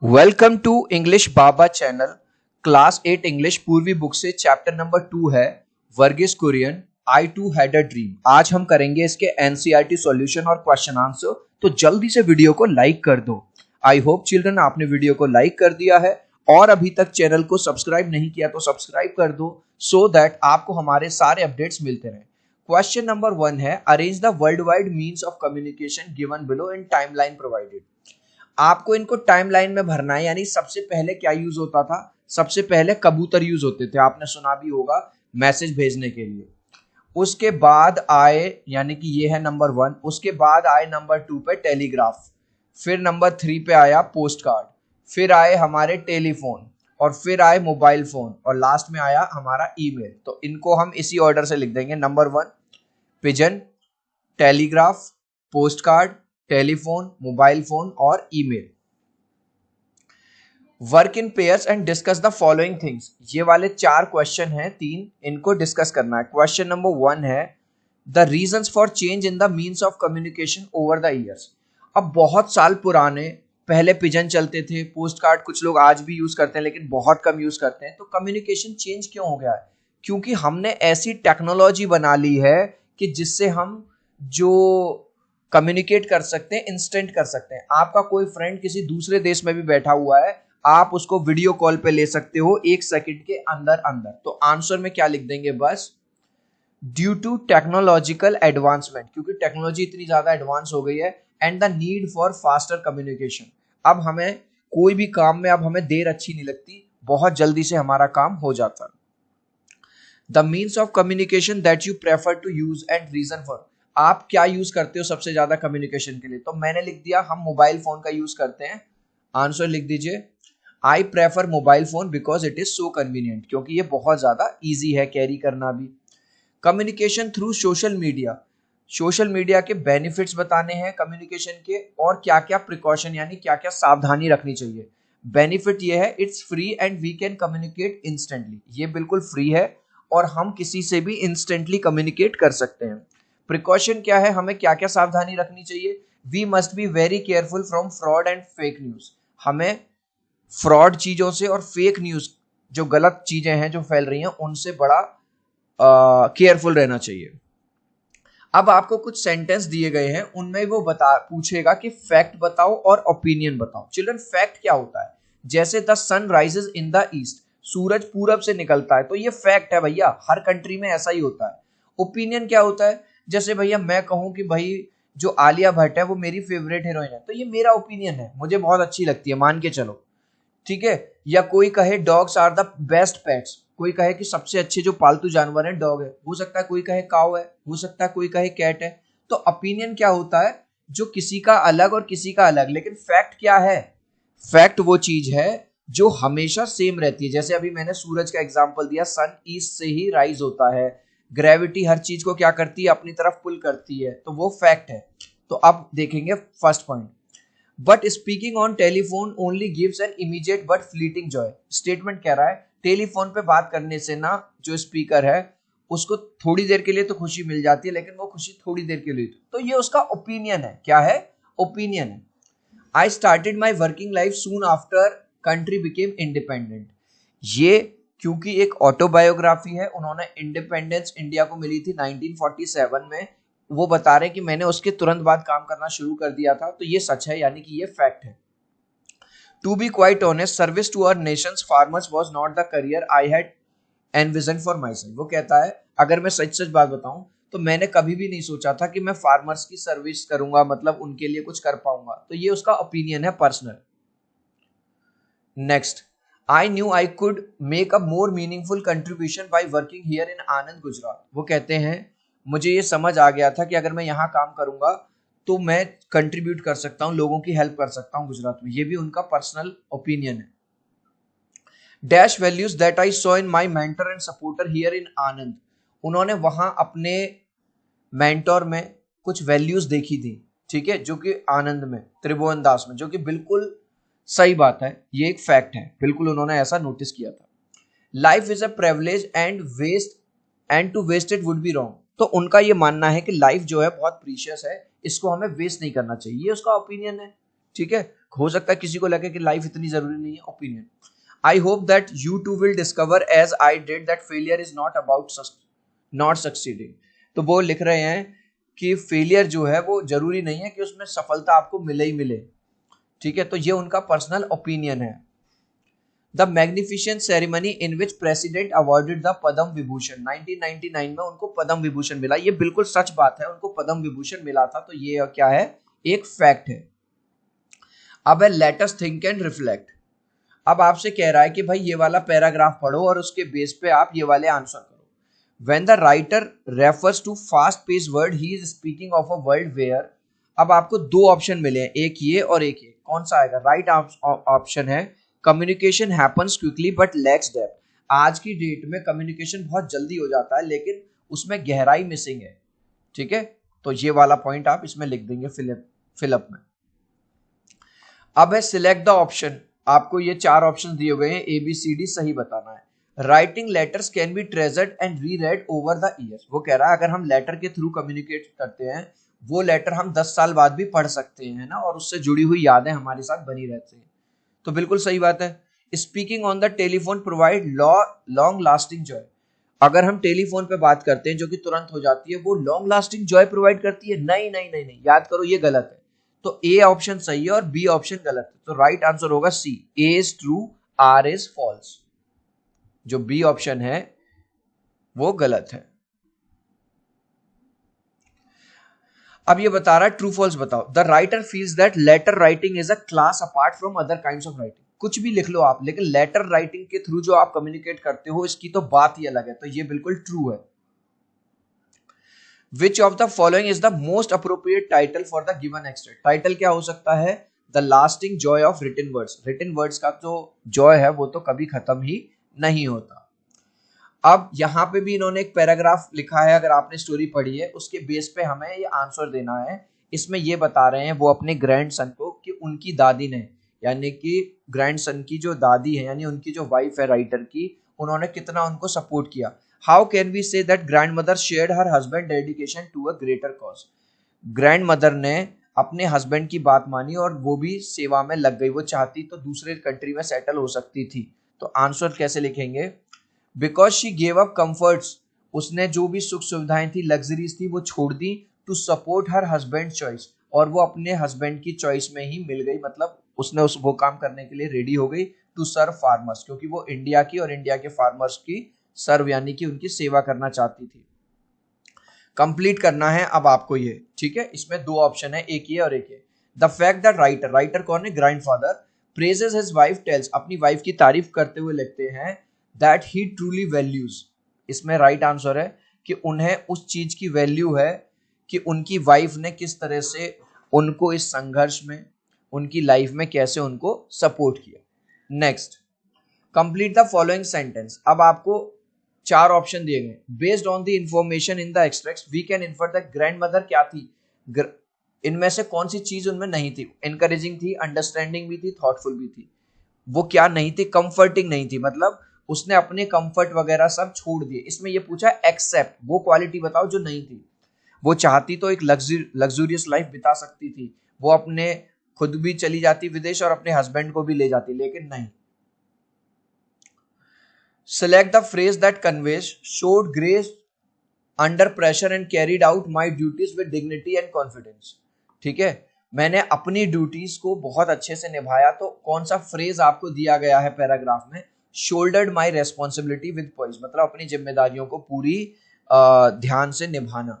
Welcome to English Baba channel. Class 8 English Poorvi book से chapter number 2 है Verghese Kurien I too had a dream. आज हम करेंगे इसके एनसीईआरटी सॉल्यूशन और क्वेश्चन आंसर। तो जल्दी से वीडियो को लाइक कर दो। आई होप चिल्ड्रन आपने वीडियो को लाइक कर दिया है और अभी तक चैनल को सब्सक्राइब नहीं किया तो सब्सक्राइब कर दो सो दैट आपको हमारे सारे अपडेट्स मिलते रहे। क्वेश्चन नंबर 1 है arrange the world wide means of communication given below in timeline provided. आपको इनको टाइमलाइन में भरना है, यानी सबसे पहले क्या यूज होता था? सबसे पहले कबूतर यूज होते थे, आपने सुना भी होगा मैसेज भेजने के लिए। उसके बाद आए, यानी कि ये है नंबर 1, उसके बाद आए नंबर 2 पे टेलीग्राफ, फिर नंबर 3 पे आया पोस्ट कार्ड, फिर आए हमारे टेलीफोन और फिर आए मोबाइल फोन और लास्ट में आया हमारा ईमेल। तो इनको हम इसी ऑर्डर से लिख देंगे। Number 1 pigeon, telegraph, post card, telephone, mobile phone और email. Work in pairs and discuss the following things. ये वाले 4 क्वेश्चन हैं, 3, इनको डिस्कस करना है। क्वेश्चन नंबर 1 है the reasons for change in the means of communication over the years. अब बहुत साल पुराने पहले पिजन चलते थे, पोस्ट कार्ड कुछ लोग आज भी यूज करते हैं लेकिन बहुत कम यूज करते हैं। तो कम्युनिकेशन चेंज क्यों हो गया है? क्योंकि हमने ऐसी टेक्नोलॉजी बना ली है कि जिससे हम जो कम्युनिकेट कर सकते हैं, इंस्टेंट कर सकते हैं। आपका कोई फ्रेंड किसी दूसरे देश में भी बैठा हुआ है, आप उसको वीडियो कॉल पे ले सकते हो 1 सेकंड के अंदर अंदर। तो आंसर में क्या लिख देंगे? बस ड्यू टू टेक्नोलॉजिकल एडवांसमेंट, क्योंकि टेक्नोलॉजी इतनी ज्यादा एडवांस हो गई है। And the need for faster communication, अब हमें कोई भी काम में अब हमें देर अच्छी नहीं लगती, बहुत जल्दी से हमारा काम हो जाता है। The means of communication that you prefer to use and reason for, आप क्या यूज करते हो सबसे ज्यादा कम्युनिकेशन के लिए? तो मैंने लिख दिया हम मोबाइल फोन का यूज करते हैं। आंसर लिख दीजिए I prefer mobile phone because it is so convenient, क्योंकि ये बहुत ज्यादा इजी है कैरी करना भी। Communication through social media, social media के बेनिफिट्स बताने हैं कम्युनिकेशन के और क्या क्या प्रिकॉशन यानी क्या क्या सावधानी रखनी चाहिए। बेनिफिट ये है it's free and we can communicate instantly, ये बिल्कुल फ्री है और हम किसी से भी इंस्टेंटली कम्युनिकेट कर सकते हैं। प्रिकॉशन क्या है, हमें क्या क्या सावधानी रखनी चाहिए? We must be very careful from fraud and fake news, हमें फ्रॉड चीजों से और फेक न्यूज जो गलत चीजें हैं जो फैल रही हैं उनसे बड़ा केयरफुल रहना चाहिए। अब आपको कुछ सेंटेंस दिए गए हैं, उनमें वो पूछेगा कि फैक्ट बताओ और ओपिनियन बताओ। चिल्ड्रन फैक्ट क्या होता है? जैसे the sun rises in the east, सूरज पूरब से निकलता है, तो ये फैक्ट है भैया, हर कंट्री में ऐसा ही होता है। ओपिनियन क्या होता है? जैसे भैया मैं कहूं कि भाई जो आलिया भट्ट है वो मेरी फेवरेट हीरोइन है, तो ये मेरा ओपिनियन है, मुझे बहुत अच्छी लगती है, मान के चलो, ठीक है। या कोई कहे dogs are the best pets, कोई कहे कि सबसे अच्छे जो पालतू जानवर है डॉग है, हो सकता है कोई कहे काऊ है, हो सकता है कोई कहे कैट है। तो ओपिनियन क्या होता है? जो किसी का अलग और किसी का अलग। लेकिन फैक्ट क्या है? फैक्ट वो चीज है जो हमेशा सेम रहती है। जैसे अभी मैंने सूरज का एग्जांपल दिया, सन ईस्ट से ही राइज होता है, ग्रेविटी हर चीज को क्या करती है? अपनी तरफ पुल करती है, तो वो फैक्ट है। तो अब देखेंगे first point, but speaking on telephone only gives an immediate but fleeting Joy. Statement कह रहा है टेलीफोन पे बात करने से ना जो स्पीकर है उसको थोड़ी देर के लिए तो खुशी मिल जाती है, लेकिन वो खुशी थोड़ी देर के लिए, तो ये उसका ओपिनियन है। क्या है? ओपिनियन है। I started my working life soon after country became independent, ये क्योंकि एक ऑटोबायोग्राफी है, उन्होंने इंडिपेंडेंस इंडिया को मिली थी 1947 में, वो बता रहे हैं कि मैंने उसके तुरंत बाद काम करना शुरू कर दिया था, तो ये सच है, यानी कि ये फैक्ट है। To be quite honest, service to our nation's farmers was not the career I had envision for myself. वो कहता है अगर मैं सच सच बात बताऊं तो मैंने कभी भी नहीं सोचा था कि मैं फार्मर्स की सर्विस करूंगा, मतलब उनके लिए कुछ कर पाऊंगा। तो ये उसका ओपिनियन है, personal. Next, I knew I could make a more meaningful contribution by working here in Anand Gujarat. वो कहते हैं मुझे ये समझ आ गया था कि अगर मैं यहाँ काम करूंगा तो मैं कंट्रीब्यूट कर सकता हूँ, लोगों की हेल्प कर सकता हूँ गुजरात में। ये भी उनका पर्सनल ओपिनियन है। Dash values that I saw in my mentor and supporter here in Anand, उन्होंने वहां अपने मेंटोर में कुछ वैल्यूज देखी थी, ठीक है, जो कि आनंद में, त्रिभुवन दास में, जो कि बिल्कुल सही बात है, ये एक फैक्ट है, बिल्कुल उन्होंने ऐसा नोटिस किया था। Life is a privilege and to waste it would be wrong, तो उनका ये मानना है कि लाइफ जो है बहुत प्रीशियस है, इसको हमें वेस्ट नहीं करना चाहिए, ये उसका ओपिनियन है, ठीक है। हो सकता है किसी को लगे कि लाइफ इतनी जरूरी नहीं है। Opinion, I hope that you too will discover as I did that failure is not about not succeeding. तो वो लिख रहे हैं कि फेलियर जो है वो जरूरी नहीं है कि उसमें सफलता आपको मिले ही मिले, ठीक है। तो ये उनका पर्सनल ओपिनियन है। The magnificent ceremony in which president awarded the Padma Vibhushan, 1999 में उनको पद्म विभूषण मिला। ये बिल्कुल सच बात है, उनको पद्म विभूषण मिला था। तो ये क्या है, एक फैक्ट है। अब है let us think and reflect. अब आपसे कह रहा है कि भाई ये वाला पैराग्राफ पढ़ो और उसके बेस पे आप ये वाले आंसर करो। When the writer refers to fast paced world, he is speaking of a world where, अब आपको दो ऑप्शन मिले हैं, एक ये और एक ये, कौन सा आएगा? राइट ऑप्शन है communication happens quickly but lakhs depth. आज की डेट में कम्युनिकेशन बहुत जल्दी हो जाता है लेकिन उसमें गहराई मिसिंग है, ठीक है। तो ये वाला पॉइंट आप इसमें लिख देंगे फिलअप में। अब है सिलेक्ट द ऑप्शन। आपको ये चार ऑप्शन दिए गए हैं, ABCD सही बताना है। Writing letters can be treasured and reread over the years. वो कह रहा है अगर हम लेटर के थ्रू कम्युनिकेट करते हैं, वो लेटर हम 10 साल बाद भी पढ़ सकते हैं ना, और उससे जुड़ी हुई यादें हमारे साथ बनी रहती हैं। तो बिल्कुल सही बात है। Speaking on the telephone provide long lasting Joy. अगर हम टेलीफोन पे बात करते हैं जो कि तुरंत हो जाती है, वो लॉन्ग लास्टिंग जॉय प्रोवाइड करती है? नहीं नहीं नहीं नहीं, याद करो ये गलत है। तो ए ऑप्शन सही है और बी ऑप्शन गलत है। तो राइट आंसर होगा C, A is true, R is false. जो बी ऑप्शन है वो गलत है। अब ये बता रहा है ट्रू फॉल्स बताओ। The writer feels that letter writing is a class apart from other kinds of writing. कुछ भी लिख लो आप, लेकिन लेटर राइटिंग के थ्रू जो आप कम्युनिकेट करते हो इसकी तो बात ही अलग है। तो ये बिल्कुल ट्रू है। Which of the following is the most appropriate title for the given extract? Title क्या हो सकता है? The lasting joy of written words। written words का जो joy है वो तो कभी खत्म ही नहीं होता। अब यहाँ पे भी इन्होंने एक पैराग्राफ लिखा है, अगर आपने स्टोरी पढ़ी है उसके बेस पे हमें ये आंसर देना है। इसमें ये बता रहे हैं वो अपने ग्रैंडसन को कि उनकी दादी ने, यानी कि ग्रैंडसन की जो दादी है यानी उनकी जो वाइफ है राइटर की, उन्होंने कितना उनको सपोर्ट किया। How can we say that grandmother shared her husband dedication to a greater cause. Grandmother ने अपने हस्बैंड की बात मानी और वो भी सेवा में लग गई। वो चाहती तो दूसरे कंट्री में सेटल हो सकती थी। तो आंसर कैसे लिखेंगे? Because she gave up comforts, उसने जो भी सुख सुविधाएं थी, लग्जरीज थी, वो छोड़ दी। To support her husband choice, और वो अपने हस्बैंड की चॉइस में ही मिल गई, मतलब उसने वो काम करने के लिए रेडी हो गई। टू सर्व फार्मर्स, क्योंकि वो इंडिया की और इंडिया के फार्मर्स की सर्व यानी कि उनकी सेवा करना चाहती थी। कंप्लीट करना है अब आपको ये, ठीक है। इसमें दो ऑप्शन है, एक ये और एक ये। द फैक्ट दैट राइटर कौन है? Grandfather praises his wife tells, अपनी वाइफ की तारीफ करते हुए लिखते हैं दैट ही ट्रूली वैल्यूज। इसमें राइट आंसर है कि उन्हें उस चीज की वैल्यू है कि उनकी वाइफ ने किस तरह से उनको इस संघर्ष में, उनकी लाइफ में कैसे उनको सपोर्ट किया। Next, complete the following sentence. अब आपको चार ऑप्शन दिए गए। Based on the information in the extracts we can infer that grandmother क्या थी? इनमें से कौन सी चीज उनमें नहीं थी? एनकरेजिंग थी, अंडरस्टैंडिंग भी थी, थॉटफुल भी थी। वो क्या नहीं थी? कंफर्टिंग नहीं थी, मतलब उसने अपने कंफर्ट वगैरह सब छोड़ दिए। इसमें ये पूछा एक्सेप्ट, वो क्वालिटी बताओ जो नहीं थी। वो चाहती तो एक लग्जूरियस लाइफ बिता सकती थी, वो अपने खुद भी चली जाती विदेश और अपने हस्बैंड को भी ले जाती, लेकिन नहीं। Select the phrase that conveys showed grace under pressure and carried out my duties with dignity and confidence। ठीक है, मैंने अपनी ड्यूटीज को बहुत अच्छे से निभाया। तो कौन सा फ्रेज आपको दिया गया है पैराग्राफ में? Shouldered my responsibility with poise, मतलब अपनी जिम्मेदारियों को पूरी ध्यान से निभाना।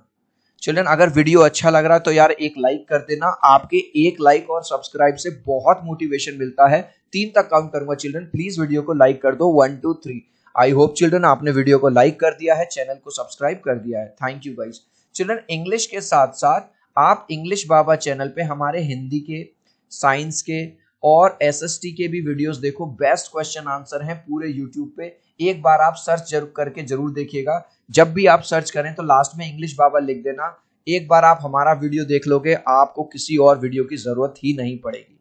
चिल्ड्रन, अगर वीडियो अच्छा लग रहा है तो यार एक लाइक कर देना। आपके एक लाइक और सब्सक्राइब से बहुत मोटिवेशन मिलता है। 3 तक काउंट करूंगा चिल्ड्रन, प्लीज वीडियो को लाइक कर दो। 1 2 3। आई होप चिल्ड्रन आपने वीडियो को लाइक कर दिया है, चैनल को सब्सक्राइब कर दिया है। Thank you guys. Children, English के साथ साथ आप इंग्लिश बाबा चैनल पे हमारे हिंदी के, साइंस के और एसएसटी के भी वीडियोस देखो। बेस्ट क्वेश्चन आंसर हैं पूरे यूट्यूब पे। एक बार आप सर्च जरूर करके जरूर देखिएगा। जब भी आप सर्च करें तो लास्ट में इंग्लिश बाबा लिख देना। एक बार आप हमारा वीडियो देख लोगे, आपको किसी और वीडियो की जरूरत ही नहीं पड़ेगी।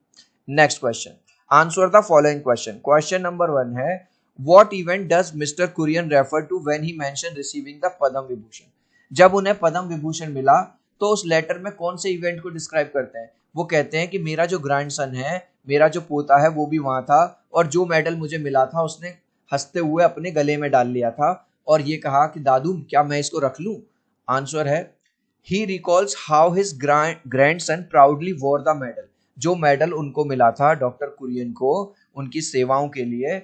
Next question, answer the following question. Question number 1 है, what event does mister Kurien refer to when he mention receiving the Padma Vibhushan? जब उन्हें पद्म विभूषण मिला तो उस लेटर में कौन से इवेंट को डिस्क्राइब करते हैं? वो कहते हैं कि मेरा जो ग्रैंडसन है, मेरा जो पोता है, वो भी वहां था और जो मेडल मुझे मिला था उसने हंसते हुए अपने गले में डाल लिया था और ये कहा कि दादू क्या मैं इसको रख लूं? आंसर है he recalls how his grandson proudly wore the medal. जो मेडल उनको मिला था डॉक्टर कुरियन को उनकी सेवाओं के लिए,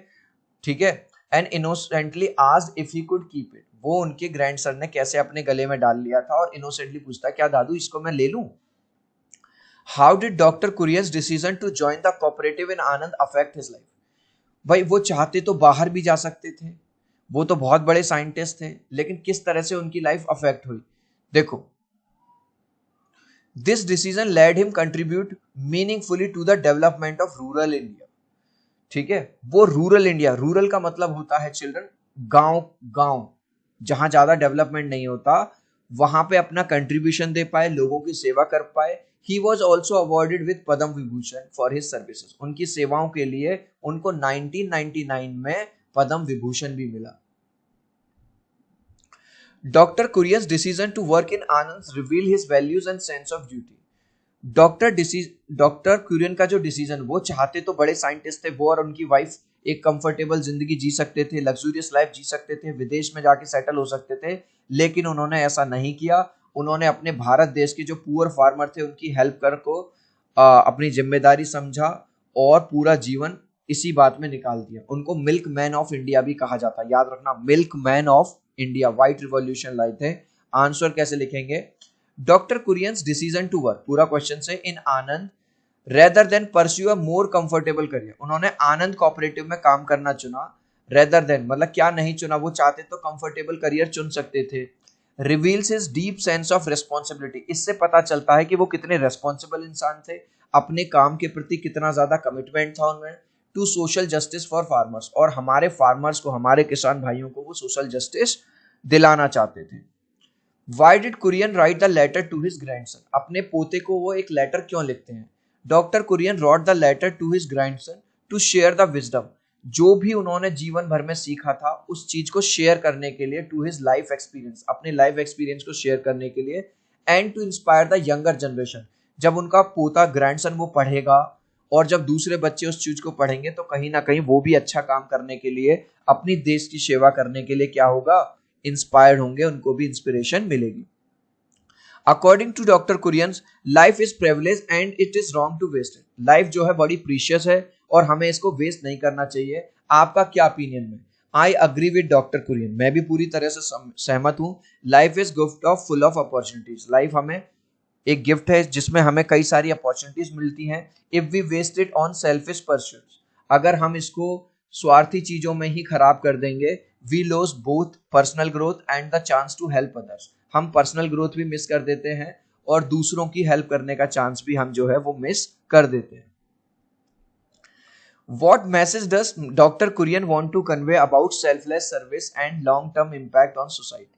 ठीक है, and innocently asked if he could keep it. वो उनके ग्रैंडसन ने कैसे अपने गले में डाल लिया था और इनोसेंटली पूछता क्या दादू इसको मैं ले लूं? How did doctor Kurien's decision to join the cooperative in Anand affect his life? भाई वो चाहते तो बाहर भी जा सकते थे, वो तो बहुत बड़े साइंटिस्ट थे, लेकिन किस तरह से उनकी लाइफ अफेक्ट हुई देखो। This decision led him contribute meaningfully to the development of rural India. ठीक है, वो रूरल इंडिया, रूरल का मतलब होता है चिल्ड्रन गांव, गांव जहां ज्यादा डेवलपमेंट नहीं होता, वहां पे अपना कंट्रीब्यूशन दे पाए, लोगों की सेवा कर पाए। He was also awarded with Padma Vibhushan for his services. उनकी सेवाओं के लिए उनको 1999 में पद्म विभूषण भी मिला। Doctor Kurien's decision to work in Anand reveal his values and sense of duty. Doctor Kurien का जो डिसीजन, वो चाहते तो बड़े साइंटिस्ट थे, वो और उनकी वाइफ एक कंफर्टेबल जिंदगी जी सकते थे, लग्जूरियस लाइफ जी सकते थे, विदेश में जाके सेटल हो सकते थे, लेकिन उन्होंने ऐसा नहीं किया। उन्होंने अपने भारत देश के जो पुअर फार्मर थे उनकी हेल्प कर को अपनी जिम्मेदारी समझा और पूरा जीवन इसी बात में निकाल दिया। उनको मिल्क मैन ऑफ इंडिया भी कहा जाता है, याद रखना, milkman of India, white revolution लाए थे। आंसर कैसे लिखेंगे? Doctor Kurien's decision to work, पूरा क्वेश्चन से, in Anand rather than pursue a more comfortable career. उन्होंने आनंद कोऑपरेटिव में काम करना चुना, रेदर देन मतलब क्या नहीं चुना, वो चाहते तो कंफर्टेबल करियर चुन सकते थे। Reveals his deep sense of responsibility, इससे पता चलता है कि वो कितने रेस्पॉन्सिबल इंसान थे, अपने काम के प्रति कितना ज्यादा कमिटमेंट था उनमें। To social justice for farmers, और हमारे फार्मर्स को, हमारे किसान भाइयों को वो सोशल जस्टिस दिलाना चाहते थे। Why did Kurian write the letter to his grandson? अपने पोते को वो एक लेटर क्यों लिखते हैं? Doctor Kurien wrote the letter to his grandson to share the wisdom. जो भी उन्होंने जीवन भर में सीखा था उस चीज को शेयर करने के लिए, to his life experience, अपने लाइफ एक्सपीरियंस को शेयर करने के लिए, and to inspire the younger generation. जब उनका पोता ग्रैंडसन वो पढ़ेगा और जब दूसरे बच्चे उस चीज को पढ़ेंगे तो कहीं ना कहीं वो भी अच्छा काम करने के लिए, अपनी देश की सेवा करने के लिए क्या होगा, इंस्पायर्ड होंगे, उनको भी इंस्पिरेशन मिलेगी। According to doctor Kurien's, life is privilege and it is wrong to waste it. Life जो है बड़ी प्रीशियस है और हमें इसको वेस्ट नहीं करना चाहिए। आपका क्या ओपिनियन में? I agree with doctor Kurien, मैं भी पूरी तरह से सहमत हूं। Life is gift of full of opportunities. Life हमें एक गिफ्ट है जिसमें हमें कई सारी अपॉर्चुनिटीज मिलती हैं। If we waste it on selfish pursuits, अगर हम इसको स्वार्थी चीजों में ही खराब कर देंगे, we loss both personal growth and the chance to help others. हम पर्सनल ग्रोथ भी मिस कर देते हैं और दूसरों की हेल्प करने का चांस भी हम जो है वो मिस कर देते हैं। What message does Dr. Kurian want to convey about selfless service and long-term impact on society?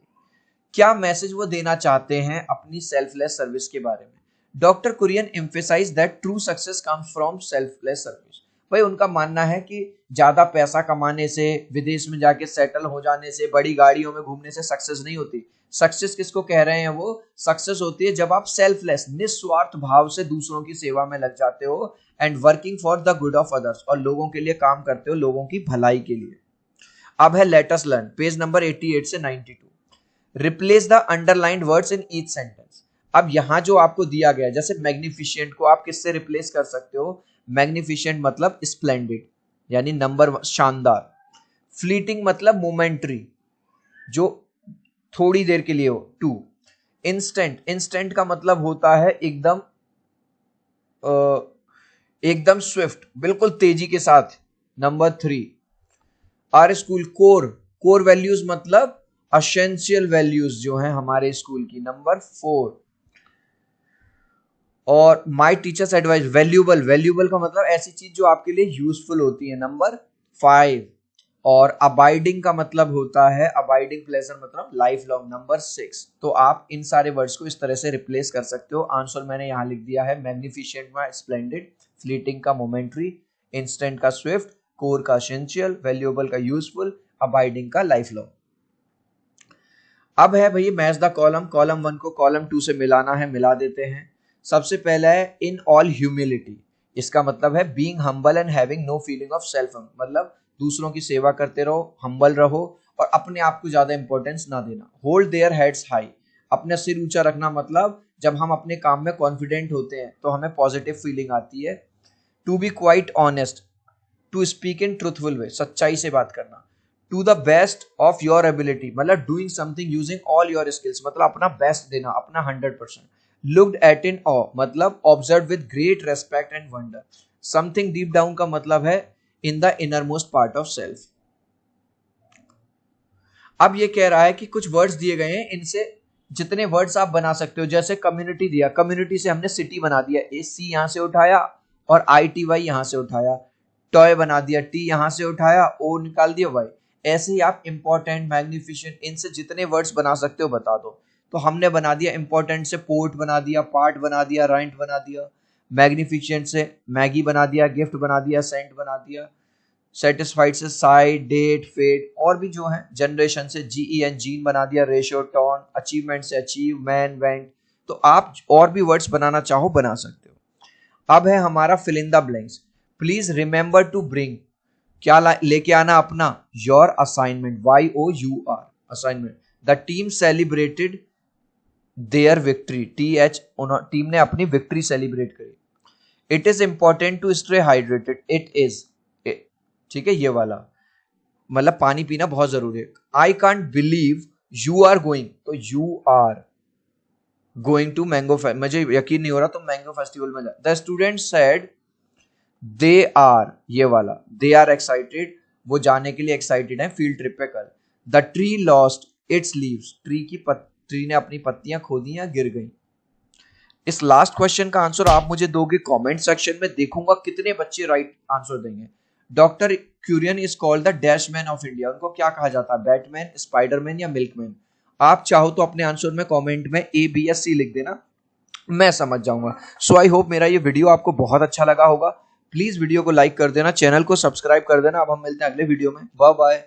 क्या मैसेज वो देना चाहते हैं अपनी सेल्फलेस सर्विस के बारे में? Doctor Kurien emphasize that true success comes from selfless service. भाई उनका मानना है कि ज्यादा पैसा कमाने से, विदेश में जाके सेटल हो जाने से, बड़ी गाड़ियों में घूमने से सक्सेस नहीं होती। सक्सेस किसको कह रहे हैं? वो सक्सेस होती है जब आप सेल्फलेस, निस्वार्थ भाव से दूसरों की सेवा में लग जाते हो and working for the good of others, और लोगों के लिए काम करते हो, लोगों की भलाई के लिए। अब है let us learn, page number 88 से 92। Replace the underlined words in each sentence. अब यहां जो आपको दिया गया है, जैसे मैग्निफिशिएंट को आप किससे रिप्लेस कर सकते हो? मैग्निफिशिएंट मतलब स्प्लेंडेड, यानी नंबर, शानदार। फ्लीटिंग मतलब मोमेंट्री, जो थोड़ी देर के लिए हो, टू। इंस्टेंट, इंस्टेंट का मतलब होता है एकदम, एकदम स्विफ्ट, बिल्कुल तेजी के साथ, number 3। Our school core, core values मतलब एसेंशियल वैल्यूज जो हैं हमारे स्कूल की, नंबर 4। और my teacher's advice, valuable, valuable का मतलब ऐसी चीज जो आपके लिए यूजफुल होती है, नंबर 5। और अबाइडिंग का मतलब होता है, अबाइडिंग प्लेजर मतलब लाइफ लॉन्ग, नंबर 6। तो आप इन सारे वर्ड्स को इस तरह से रिप्लेस कर सकते हो। आंसर मैंने यहां लिख दिया है, मैग्निफिशिएंट का स्प्लेंडेड, फ्लीटिंग का मोमेंट्री, इंस्टेंट का स्विफ्ट, कोर का एसेंशियल, वैल्यूबल का यूजफुल, अबाइडिंग का लाइफ लॉन्ग। अब है भाई मैच द कॉलम, कॉलम 1 को कॉलम 2 से मिलाना है, मिला देते हैं। सबसे पहला है इन ऑल ह्यूमिलिटी, इसका मतलब है being humble and having no feeling of self, मतलब दूसरों की सेवा करते रहो, हम्बल रहो और अपने आप को ज्यादा इंपॉर्टेंस ना देना। होल्ड देयर हेड्स हाई, अपना सिर ऊंचा रखना, मतलब जब हम अपने काम में कॉन्फिडेंट होते हैं तो हमें पॉजिटिव फीलिंग आती है। To be quite honest, to speak in truthful way, सच्चाई से बात करना। To the best of your ability, मतलब doing something using all your skills, मतलब अपना बेस्ट देना, अपना 100%। लुक्ड एट इन ऑ, मतलब observe with great respect and wonder. Something deep down का मतलब है in the inner most part of self. अब ये कह रहा है कि कुछ वर्ड्स दिए गए हैं, इनसे जितने वर्ड्स आप बना सकते हो। जैसे कम्युनिटी दिया, कम्युनिटी से हमने सिटी बना दिया, ए सी यहां से उठाया और आई टी वाई यहां से उठाया। टॉय बना दिया, टी यहां से उठाया, ओ निकाल दिया वाई। ऐसे ही आप इंपॉर्टेंट, मैग्निफिशेंट, इनसे जितने वर्ड्स बना सकते हो बता दो। तो हमने बना दिया इंपॉर्टेंट से पोर्ट बना दिया, पार्ट बना दिया, राइंट बना दिया। मैग्निफिशेंट से मैगी बना दिया, गिफ्ट बना दिया, सेंट बना दिया। सेटिस्फाइड से साइड, डेट, फेट, और भी जो है। जनरेशन से जीईएन, जीन बना दिया, रेशियो, टॉन। अचीवमेंट से अचीव, मैन, वेंट। तो आप और भी वर्ड्स बनाना चाहो बना सकते हो। अब है हमारा fill in the blanks. Please remember to bring, क्या लेके आना अपना, your assignment, YOUR assignment. The team celebrated their victory, TH, team ने अपनी विक्ट्री सेलिब्रेट करी। It is important to stay hydrated, it is, ठीक है ये वाला, मतलब पानी पीना बहुत जरूरी है। I can't believe you are going, तो you are going to mango festival, मुझे यकीन नहीं हो रहा तुम मैंगो फेस्टिवल में जा। The student said they are, ये वाला, दे आर एक्साइटेड, वो जाने के लिए एक्साइटेड है फील्ड ट्रिप पे कल। The tree lost its leaves, tree ने अपनी पत्तियां खो दी या गिर गई। इस लास्ट क्वेश्चन का आंसर आप मुझे दोगे कमेंट सेक्शन में, देखूंगा कितने बच्चे राइट आंसर देंगे। Doctor Kurien is called the dash man of India, उनको क्या कहा जाता है, बैटमैन, स्पाइडरमैन या मिल्कमैन। आप चाहो तो अपने आंसर में कमेंट में A, B या C लिख देना, मैं समझ जाऊंगा। सो आई होप मेरा ये वीडियो आपको बहुत अच्छा लगा होगा। प्लीज वीडियो को लाइक कर देना, चैनल को सब्सक्राइब कर देना। अब हम मिलते हैं अगले वीडियो में, बाय बाय।